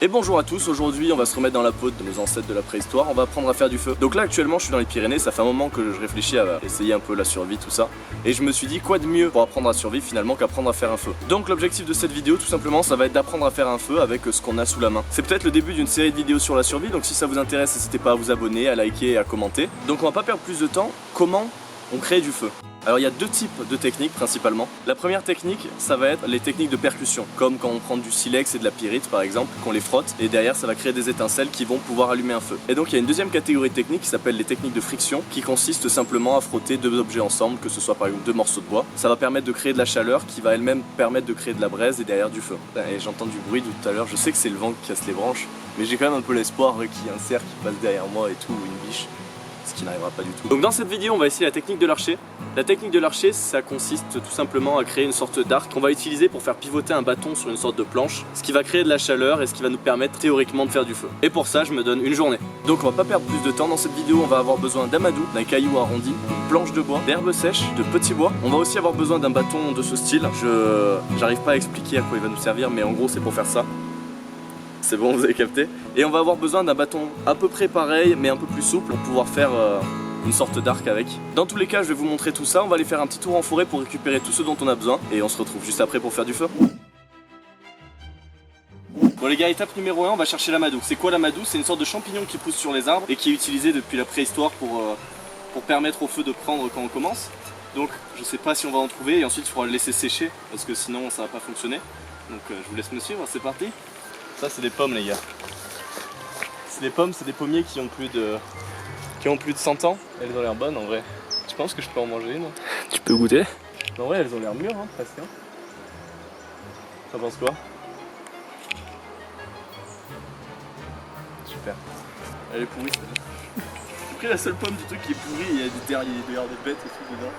Et bonjour à tous, aujourd'hui on va se remettre dans la peau de nos ancêtres de la préhistoire, on va apprendre à faire du feu. Donc là actuellement je suis dans les Pyrénées, ça fait un moment que je réfléchis à essayer un peu la survie, tout ça. Et je me suis dit quoi de mieux pour apprendre à survivre finalement qu'apprendre à faire un feu. Donc l'objectif de cette vidéo tout simplement ça va être d'apprendre à faire un feu avec ce qu'on a sous la main. C'est peut-être le début d'une série de vidéos sur la survie, donc si ça vous intéresse n'hésitez pas à vous abonner, à liker et à commenter. Donc on va pas perdre plus de temps, comment on crée du feu? Alors il y a deux types de techniques principalement. La première technique, ça va être les techniques de percussion, comme quand on prend du silex et de la pyrite par exemple, qu'on les frotte et derrière ça va créer des étincelles qui vont pouvoir allumer un feu. Et donc il y a une deuxième catégorie de techniques qui s'appelle les techniques de friction, qui consistent simplement à frotter deux objets ensemble, que ce soit par exemple deux morceaux de bois. Ça va permettre de créer de la chaleur qui va elle-même permettre de créer de la braise et derrière du feu. Et j'entends du bruit tout à l'heure, je sais que c'est le vent qui casse les branches, mais j'ai quand même un peu l'espoir qu'il y ait un cerf qui passe derrière moi et tout, ou une biche. Ce qui n'arrivera pas du tout. Donc dans cette vidéo on va essayer la technique de l'archer. La technique de l'archer ça consiste tout simplement à créer une sorte d'arc qu'on va utiliser pour faire pivoter un bâton sur une sorte de planche, ce qui va créer de la chaleur et ce qui va nous permettre théoriquement de faire du feu. Et pour ça je me donne une journée. Donc on va pas perdre plus de temps dans cette vidéo, on va avoir besoin d'amadou, d'un caillou arrondi, d'une planche de bois, d'herbes sèches, de petits bois. On va aussi avoir besoin d'un bâton de ce style. J'arrive pas à expliquer à quoi il va nous servir mais en gros c'est pour faire ça. C'est bon, vous avez capté. Et on va avoir besoin d'un bâton à peu près pareil, mais un peu plus souple pour pouvoir faire une sorte d'arc avec. Dans tous les cas, je vais vous montrer tout ça. On va aller faire un petit tour en forêt pour récupérer tout ce dont on a besoin. Et on se retrouve juste après pour faire du feu. Bon les gars, étape numéro 1, on va chercher l'amadou. C'est quoi l'amadou? C'est une sorte de champignon qui pousse sur les arbres et qui est utilisé depuis la préhistoire pour permettre au feu de prendre quand on commence. Donc je sais pas si on va en trouver et ensuite il faudra le laisser sécher parce que sinon ça va pas fonctionner. Donc je vous laisse me suivre, c'est parti. Ça c'est des pommes les gars. C'est des pommes, c'est des pommiers qui ont plus de 100 ans. Elles ont l'air bonnes en vrai. Tu penses que je peux en manger une? Tu peux goûter? En vrai elles ont l'air mûres hein, presque. Hein. T'en penses quoi? Super. Elle est pourrie celle-là. J'ai pris la seule pomme du truc qui est pourrie et il y a des terriers, des bêtes et tout dedans.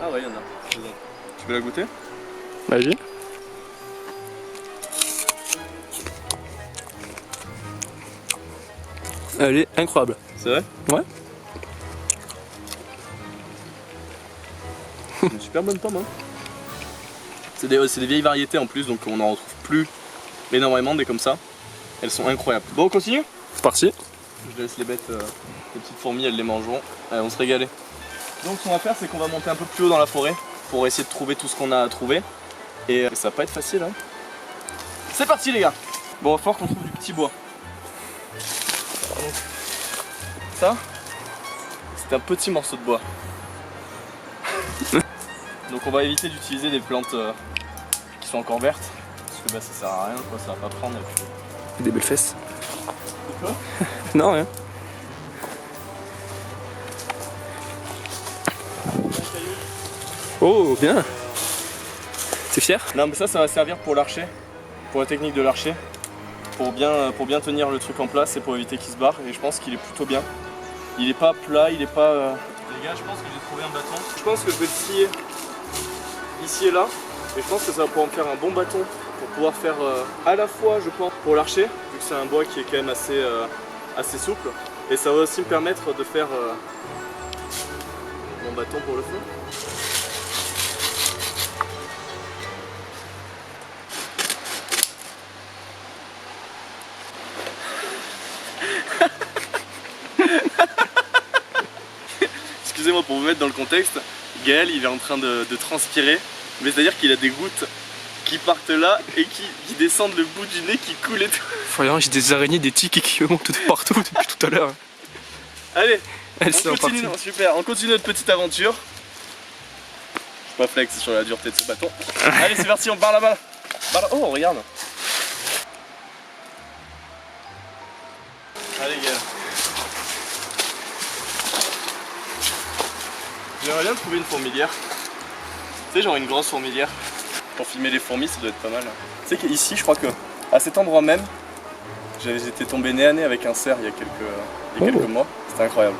Ah ouais, il y en a. Dedans. Tu veux la goûter? Vas-y. Elle est incroyable. C'est vrai? Ouais. Une super bonne pomme hein. C'est des vieilles variétés en plus donc on n'en retrouve plus énormément des comme ça. Elles sont incroyables. Bon on continue? C'est parti. Je laisse les bêtes, les petites fourmis elles les mangeront. Allez, on se régaler. Donc ce qu'on va faire c'est qu'on va monter un peu plus haut dans la forêt pour essayer de trouver tout ce qu'on a à trouver. Et ça va pas être facile hein. C'est parti les gars. Bon il va falloir qu'on trouve du petit bois. Donc, ça c'est un petit morceau de bois. Donc on va éviter d'utiliser des plantes qui sont encore vertes. Parce que bah, ça sert à rien quoi, ça va pas prendre. Et puis... Des belles fesses. Quoi? Non rien. Oh bien. T'es fier? Non mais ça va servir pour l'archer, pour la technique de l'archer, pour bien tenir le truc en place et pour éviter qu'il se barre et je pense qu'il est plutôt bien. Il est pas plat, il est pas... Les gars je pense que j'ai trouvé un bâton. Je pense que je vais le scier ici et là et je pense que ça va pouvoir me faire un bon bâton pour pouvoir faire à la fois je pense pour l'archer, vu que c'est un bois qui est quand même assez souple et ça va aussi me permettre de faire mon bâton pour le feu. Excusez-moi pour vous mettre dans le contexte, Gaël il est en train de transpirer, mais c'est à dire qu'il a des gouttes qui partent là et qui descendent le bout du nez qui coule et tout. Voyons, j'ai des araignées, des tiques qui montent tout partout depuis tout à l'heure. Allez, Elles on sont continue, parties. super, on continue notre petite aventure. Je suis pas flex sur la dureté de ce bâton. Allez c'est parti, on part là-bas. Oh regarde. Allez Gaël. J'aimerais bien trouver une fourmilière. Tu sais genre une grosse fourmilière. Pour filmer les fourmis ça doit être pas mal. Tu sais qu'ici je crois que à cet endroit même j'étais tombé nez à nez avec un cerf il y a quelques mois. C'était incroyable.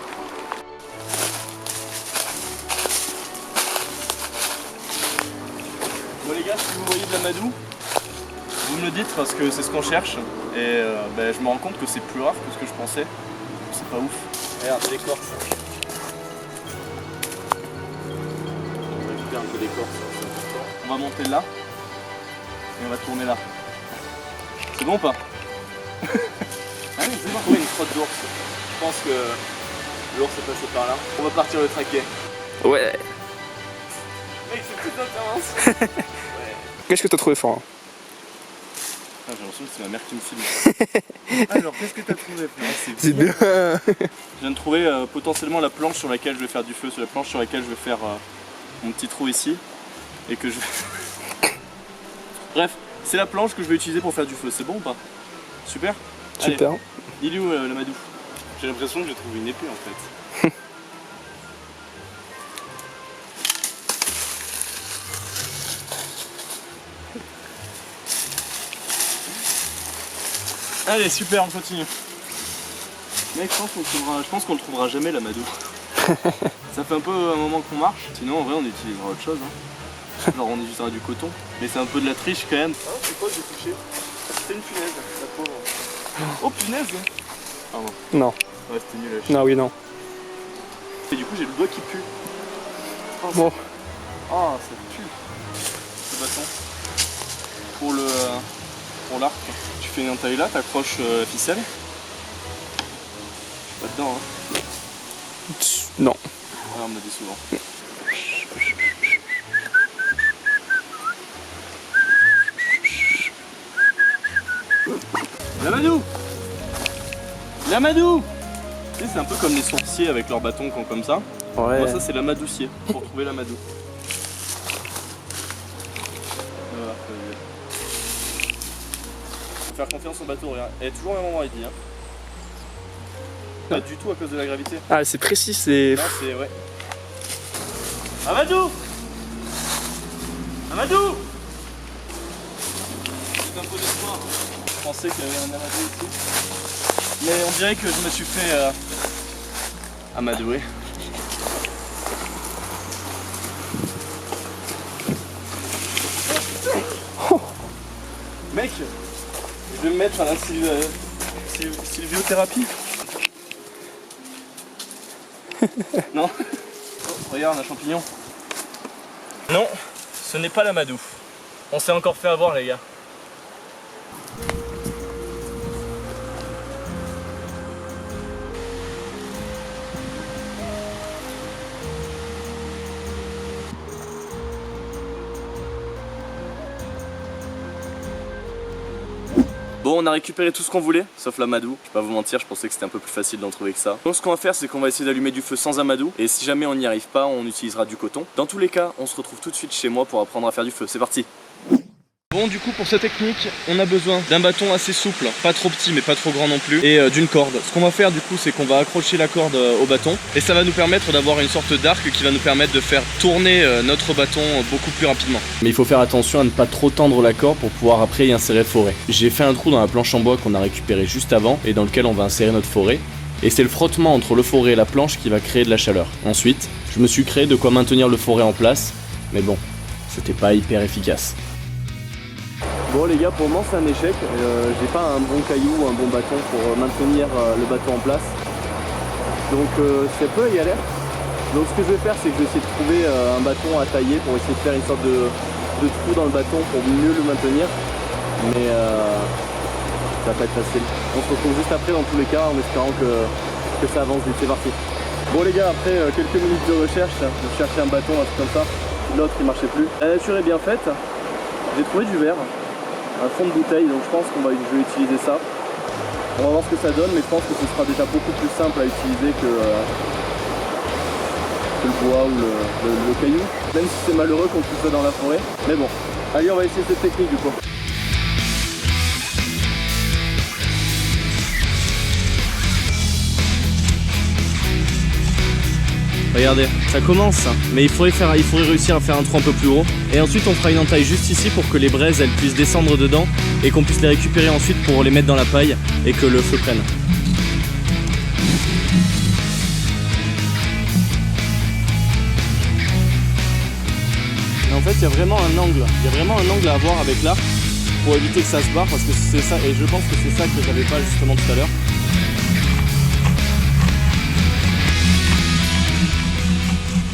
Bon les gars si vous voyez de l'amadou, vous me le dites parce que c'est ce qu'on cherche. Et je me rends compte que c'est plus rare que ce que je pensais. C'est pas ouf. Regarde l'écorce. Un peu d'écorce, on va monter là. Et on va tourner là. C'est bon ou pas? Allez, c'est bon. Trouver une crotte d'ours. Je pense que l'ours est passé par là. On va partir le traquer. Ouais. Mec, c'est plus intense. Ouais. Qu'est-ce que t'as trouvé fort? Ah, j'ai l'impression que c'est ma mère qui me filme. Alors, qu'est-ce que t'as trouvé? C'est bien. Je viens de trouver potentiellement la planche sur laquelle je vais faire du feu. C'est la planche sur laquelle je vais faire mon petit trou ici. Et que je... Bref, c'est la planche que je vais utiliser pour faire du feu. C'est bon ou pas? Super. Super. Allez, il est où le madou? J'ai l'impression que j'ai trouvé une épée en fait. Allez, super, on continue. Mec, je pense qu'on le trouvera jamais l'amadou. Ça fait un peu un moment qu'on marche. Sinon, en vrai, on utilisera autre chose. Hein. Genre, on utilisera du coton. Mais c'est un peu de la triche quand même. Ah, c'est quoi que j'ai touché? C'était une punaise, la pauvre. Oh, punaise! Pardon. Non. Ouais, c'était nul à chier. Non, oui, non. Et du coup, j'ai le doigt qui pue. Oh, Bon. Oh, ça pue. Ce bâton. Pour l'arc, tu fais une entaille là, t'accroches la ficelle. Pas dedans, hein. Non. Ouais, on me l'a dit souvent. L'amadou! L'amadou! Tu sais, c'est un peu comme les sorciers avec leurs bâtons qu'on comme ça. Ouais. Moi, ça, c'est l'amadoucier pour trouver l'amadou. Voilà, faut faire confiance au bateau, regarde. Elle est toujours au même endroit, il dit. Hein. Pas du tout à cause de la gravité. Ah, c'est précis, c'est. Non, c'est. Ouais. Amadou! Amadou! C'est un peu d'espoir. Je pensais qu'il y avait un amadou ici. Mais on dirait que je me suis fait amadouer. Oh. Mec, je vais me mettre à la sylviothérapie. Non. Oh, regarde un champignon. Non, ce n'est pas l'amadou. On s'est encore fait avoir les gars. Bon, on a récupéré tout ce qu'on voulait, sauf l'amadou. Je vais pas vous mentir, je pensais que c'était un peu plus facile d'en trouver que ça. Donc ce qu'on va faire, c'est qu'on va essayer d'allumer du feu sans amadou. Et si jamais on n'y arrive pas, on utilisera du coton. Dans tous les cas, on se retrouve tout de suite chez moi pour apprendre à faire du feu. C'est parti! Bon, du coup, pour cette technique, on a besoin d'un bâton assez souple, pas trop petit mais pas trop grand non plus, et d'une corde. Ce qu'on va faire du coup, c'est qu'on va accrocher la corde au bâton, et ça va nous permettre d'avoir une sorte d'arc qui va nous permettre de faire tourner notre bâton beaucoup plus rapidement. Mais il faut faire attention à ne pas trop tendre la corde pour pouvoir après y insérer le forêt. J'ai fait un trou dans la planche en bois qu'on a récupéré juste avant, et dans lequel on va insérer notre forêt. Et c'est le frottement entre le forêt et la planche qui va créer de la chaleur. Ensuite, je me suis créé de quoi maintenir le forêt en place, mais bon, c'était pas hyper efficace. Bon les gars, pour le moment c'est un échec, j'ai pas un bon caillou ou un bon bâton pour maintenir le bateau en place. Donc c'est un peu galère. Donc ce que je vais faire, c'est que je vais essayer de trouver un bâton à tailler pour essayer de faire une sorte de trou dans le bâton pour mieux le maintenir. Mais ça va pas être facile. On se retrouve juste après dans tous les cas en espérant que ça avance vite. C'est parti. Bon les gars, après quelques minutes de recherche, je cherchais un bâton, un truc comme ça. L'autre il marchait plus. La nature est bien faite. J'ai trouvé du verre. Un fond de bouteille, donc je pense que je vais utiliser ça. On va voir ce que ça donne, mais je pense que ce sera déjà beaucoup plus simple à utiliser que le bois ou le caillou. Même si c'est malheureux qu'on trouve ça dans la forêt. Mais bon, allez, on va essayer cette technique du coup. Regardez, ça commence, mais il faudrait réussir à faire un trou un peu plus gros. Et ensuite on fera une entaille juste ici pour que les braises elles puissent descendre dedans et qu'on puisse les récupérer ensuite pour les mettre dans la paille et que le feu prenne. Et en fait il y a vraiment un angle à avoir avec l'arc pour éviter que ça se barre, parce que c'est ça, et je pense que c'est ça que j'avais pas justement tout à l'heure.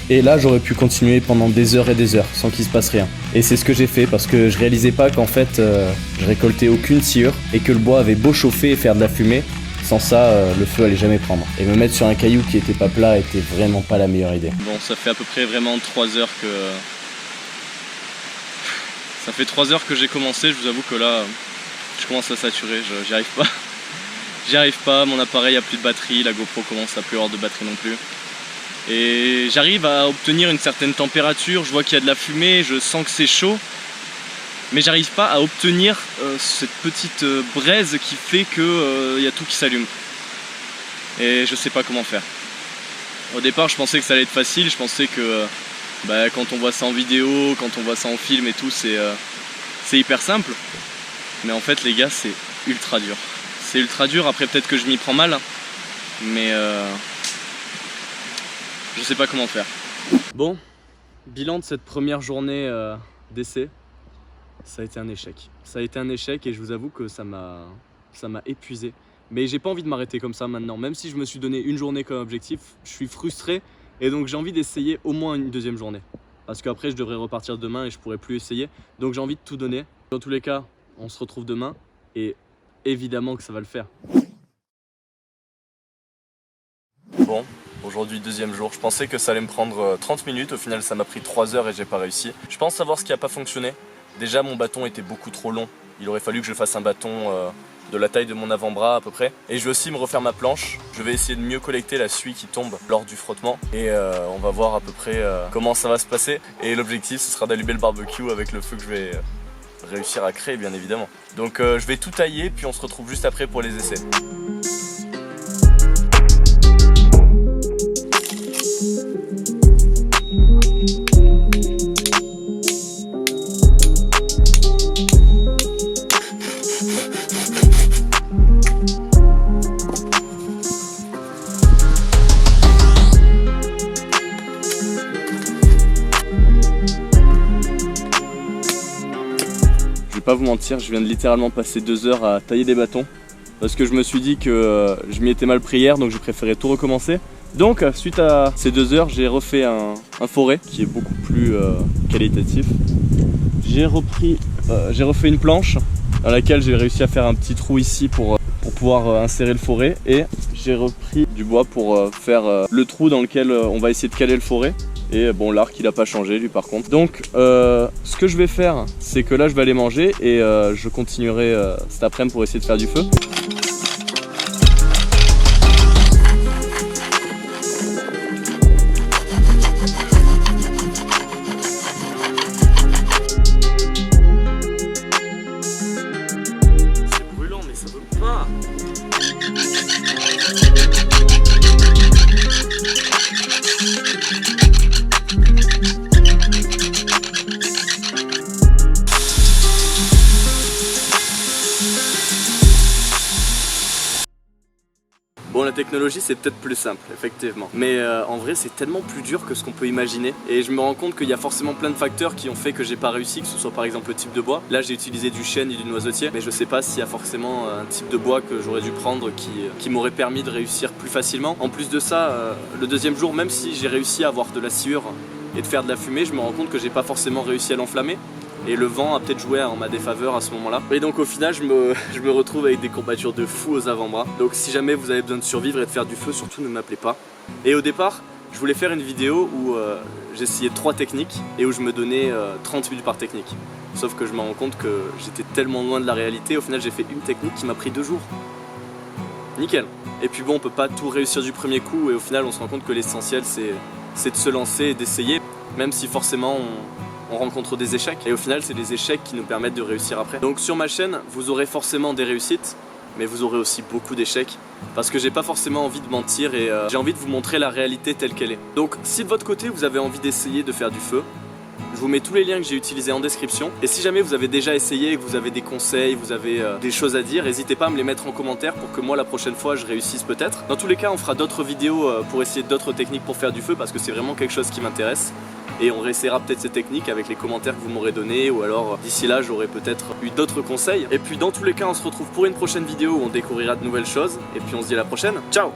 Et là j'aurais pu continuer pendant des heures et des heures sans qu'il se passe rien. Et c'est ce que j'ai fait parce que je réalisais pas qu'en fait je récoltais aucune sciure et que le bois avait beau chauffer et faire de la fumée, sans ça le feu allait jamais prendre. Et me mettre sur un caillou qui était pas plat était vraiment pas la meilleure idée. Bon, ça fait à peu près vraiment 3 heures que... Ça fait 3 heures que j'ai commencé, je vous avoue que là je commence à saturer, j'y arrive pas. J'y arrive pas, mon appareil a plus de batterie, la GoPro commence à plus avoir de batterie non plus. Et j'arrive à obtenir une certaine température, je vois qu'il y a de la fumée, je sens que c'est chaud. Mais j'arrive pas à obtenir cette petite braise qui fait que y a tout qui s'allume. Et je sais pas comment faire. Au départ je pensais que ça allait être facile, je pensais que quand on voit ça en vidéo, quand on voit ça en film et tout, c'est hyper simple. Mais en fait les gars, c'est ultra dur. C'est ultra dur, après peut-être que je m'y prends mal, mais je sais pas comment faire. Bon, bilan de cette première journée d'essai, ça a été un échec. Ça a été un échec et je vous avoue que ça m'a épuisé. Mais j'ai pas envie de m'arrêter comme ça maintenant, même si je me suis donné une journée comme objectif, je suis frustré et donc j'ai envie d'essayer au moins une deuxième journée. Parce qu'après je devrais repartir demain et je pourrai plus essayer, donc j'ai envie de tout donner. Dans tous les cas, on se retrouve demain et évidemment que ça va le faire. Bon, aujourd'hui deuxième jour, je pensais que ça allait me prendre 30 minutes, au final ça m'a pris 3 heures et j'ai pas réussi. Je pense savoir ce qui a pas fonctionné. Déjà mon bâton était beaucoup trop long, il aurait fallu que je fasse un bâton de la taille de mon avant-bras à peu près. Et je vais aussi me refaire ma planche, je vais essayer de mieux collecter la suie qui tombe lors du frottement. Et on va voir à peu près comment ça va se passer. Et l'objectif ce sera d'allumer le barbecue avec le feu que je vais réussir à créer bien évidemment. Donc je vais tout tailler puis on se retrouve juste après pour les essais. Je vais pas vous mentir, je viens de littéralement passer 2 heures à tailler des bâtons parce que je me suis dit que je m'y étais mal pris hier, donc je préférais tout recommencer. Donc suite à ces 2 heures, j'ai refait un forêt qui est beaucoup plus qualitatif. J'ai refait une planche dans laquelle j'ai réussi à faire un petit trou ici pour pouvoir insérer le forêt, et j'ai repris du bois pour faire le trou dans lequel on va essayer de caler le forêt. Et bon, l'arc il a pas changé lui par contre. Donc ce que je vais faire, c'est que là je vais aller manger et je continuerai cet après-midi pour essayer de faire du feu. C'est brûlant mais ça veut pas. Bon, la technologie c'est peut-être plus simple, effectivement. Mais en vrai c'est tellement plus dur que ce qu'on peut imaginer. Et je me rends compte qu'il y a forcément plein de facteurs qui ont fait que j'ai pas réussi, que ce soit par exemple le type de bois. Là j'ai utilisé du chêne et du noisetier, mais je sais pas s'il y a forcément un type de bois que j'aurais dû prendre qui m'aurait permis de réussir plus facilement. En plus de ça, le deuxième jour, même si j'ai réussi à avoir de la sciure et de faire de la fumée, je me rends compte que j'ai pas forcément réussi à l'enflammer. Et le vent a peut-être joué en ma défaveur à ce moment-là. Et donc au final je me retrouve avec des courbatures de fou aux avant-bras. Donc si jamais vous avez besoin de survivre et de faire du feu, surtout ne m'appelez pas. Et au départ, je voulais faire une vidéo où j'essayais 3 techniques et où je me donnais 30 minutes par technique. Sauf que je me rends compte que j'étais tellement loin de la réalité, au final j'ai fait une technique qui m'a pris 2 jours. Nickel. Et puis bon, on peut pas tout réussir du premier coup et au final on se rend compte que l'essentiel c'est de se lancer et d'essayer, même si forcément on rencontre des échecs, et au final c'est les échecs qui nous permettent de réussir après. Donc sur ma chaîne vous aurez forcément des réussites, mais vous aurez aussi beaucoup d'échecs, parce que j'ai pas forcément envie de mentir et j'ai envie de vous montrer la réalité telle qu'elle est. Donc si de votre côté vous avez envie d'essayer de faire du feu, je vous mets tous les liens que j'ai utilisés en description, et si jamais vous avez déjà essayé et que vous avez des conseils, vous avez des choses à dire, n'hésitez pas à me les mettre en commentaire pour que moi la prochaine fois je réussisse peut-être. Dans tous les cas on fera d'autres vidéos pour essayer d'autres techniques pour faire du feu, parce que c'est vraiment quelque chose qui m'intéresse. Et on réessayera peut-être ces techniques avec les commentaires que vous m'aurez donnés, ou alors d'ici là j'aurai peut-être eu d'autres conseils. Et puis dans tous les cas on se retrouve pour une prochaine vidéo où on découvrira de nouvelles choses, et puis on se dit à la prochaine, ciao!